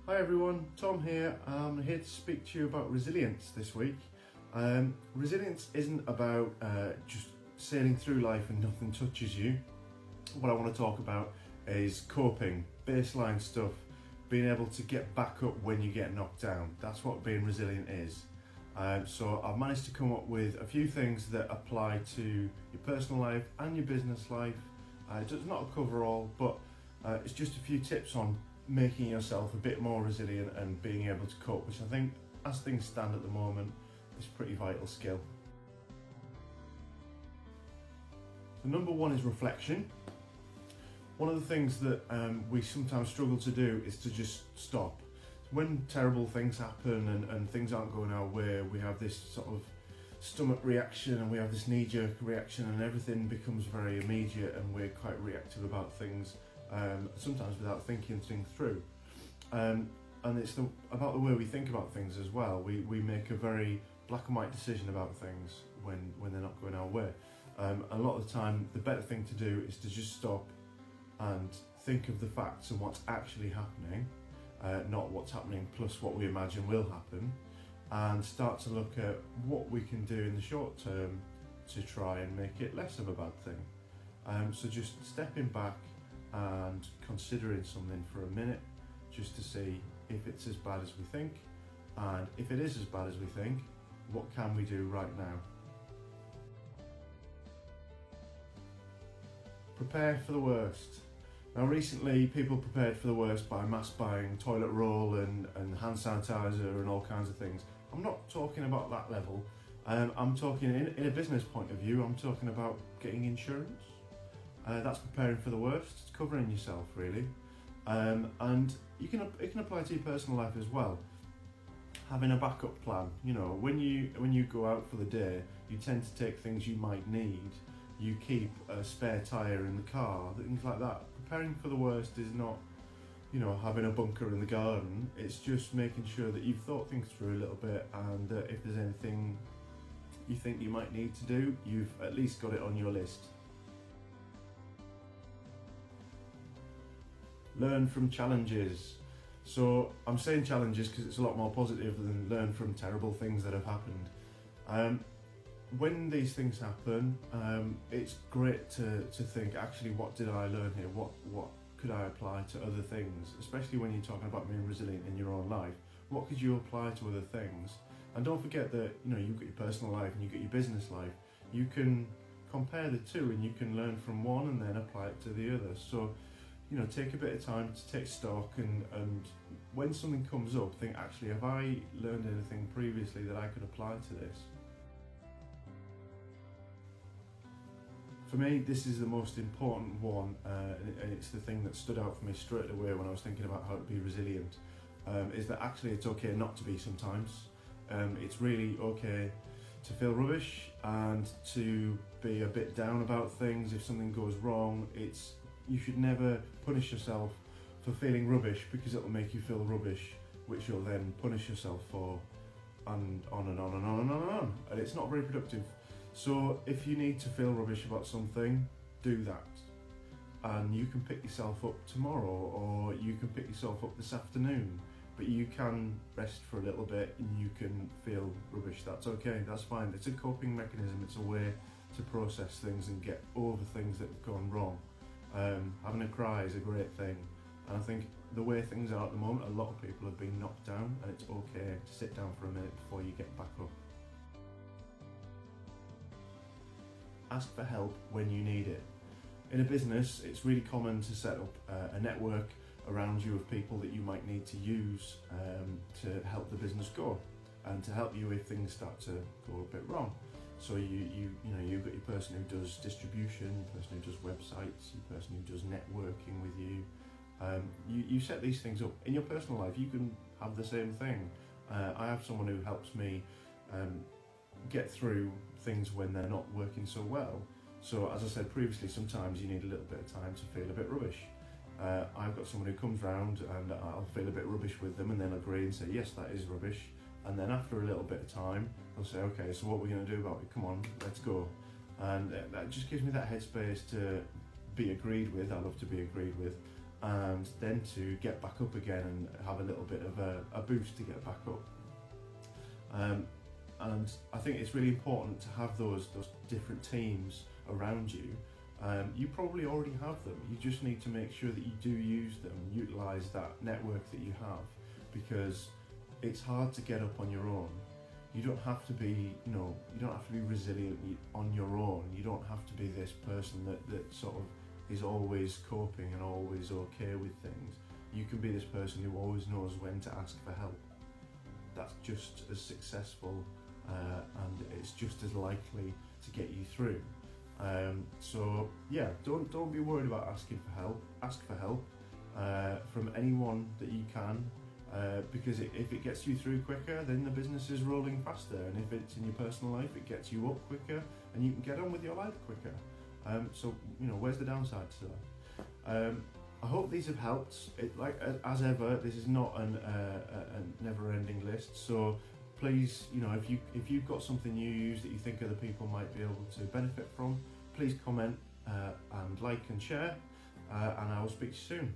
Hi everyone, Tom here. I'm here to speak to you about resilience this week. Resilience isn't about just sailing through life and nothing touches you. What I want to talk about is coping, baseline stuff, being able to get back up when you get knocked down. That's what being resilient is. So I've managed to come up with a few things that apply to your personal life and your business life. It's not a cover-all, but it's just a few tips on making yourself a bit more resilient and being able to cope, which I think, as things stand at the moment, is a pretty vital skill. So number one is reflection. One of the things that we sometimes struggle to do is to just stop. When terrible things happen and things aren't going our way, we have this sort of stomach reaction and we have this knee-jerk reaction and everything becomes very immediate and we're quite reactive about things. Sometimes without thinking things through. And it's about the way we think about things as well. We make a very black and white decision about things when they're not going our way. A lot of the time, the better thing to do is to just stop and think of the facts and what's actually happening, not what's happening plus what we imagine will happen, and start to look at what we can do in the short term to try and make it less of a bad thing. So just stepping back and considering something for a minute just to see if it's as bad as we think, and if it is as bad as we think, what can we do right now? Prepare for the worst. Now recently people prepared for the worst by mass buying toilet roll and hand sanitizer and all kinds of things. I'm not talking about that level. I'm talking in a business point of view, I'm talking about getting insurance. That's preparing for the worst. It's covering yourself really, and it can apply to your personal life as well. Having a backup plan. You know, when you go out for the day, you tend to take things you might need. You keep a spare tyre in the car, things like that. Preparing for the worst is not, having a bunker in the garden. It's just making sure that you've thought things through a little bit, and if there's anything you think you might need to do, you've at least got it on your list. Learn from challenges. So I'm saying challenges because it's a lot more positive than learn from terrible things that have happened. When these things happen, it's great to think, actually, what did I learn here? What could I apply to other things? Especially when you're talking about being resilient in your own life. What could you apply to other things? And don't forget that you've got your personal life and you've got your business life. You can compare the two and you can learn from one and then apply it to the other. So take a bit of time to take stock, and when something comes up, think, actually, have I learned anything previously that I could apply to this? For me, this is the most important one, and it's the thing that stood out for me straight away when I was thinking about how to be resilient, is that actually it's okay not to be sometimes. It's really okay to feel rubbish and to be a bit down about things if something goes wrong. You should never punish yourself for feeling rubbish, because it'll make you feel rubbish, which you'll then punish yourself for, and on and on and on and on and on. And it's not very productive. So if you need to feel rubbish about something, do that. And you can pick yourself up tomorrow, or you can pick yourself up this afternoon. But you can rest for a little bit and you can feel rubbish. That's okay, that's fine. It's a coping mechanism. It's a way to process things and get over things that have gone wrong. Having a cry is a great thing, and I think the way things are at the moment, a lot of people have been knocked down, and it's okay to sit down for a minute before you get back up. Ask for help when you need it. In a business, it's really common to set up a network around you of people that you might need to use to help the business go, and to help you if things start to go a bit wrong. So you've got your person who does distribution, your person who does websites, your person who does networking with you. You set these things up. In your personal life, you can have the same thing. I have someone who helps me get through things when they're not working so well. So as I said previously, sometimes you need a little bit of time to feel a bit rubbish. I've got someone who comes round and I'll feel a bit rubbish with them and then agree and say, yes, that is rubbish. And then after a little bit of time, they'll say, okay, so what are we going to do about it? Come on, let's go. And that just gives me that headspace to be agreed with. I love to be agreed with, and then to get back up again and have a little bit of a boost to get back up. And I think it's really important to have those different teams around you. You probably already have them. You just need to make sure that you do use them, utilise that network that you have, because it's hard to get up on your own. You don't have to be, you don't have to be resilient on your own. You don't have to be this person that sort of is always coping and always okay with things. You can be this person who always knows when to ask for help. That's just as successful and it's just as likely to get you through. So yeah, don't be worried about asking for help. Ask for help from anyone that you can, because if it gets you through quicker, then the business is rolling faster, and if it's in your personal life, it gets you up quicker and you can get on with your life quicker. So where's the downside to that? I hope these have helped. Like as ever, this is not a never-ending list. So please, if you've got something you use that you think other people might be able to benefit from, please comment and like and share. And I will speak to you soon.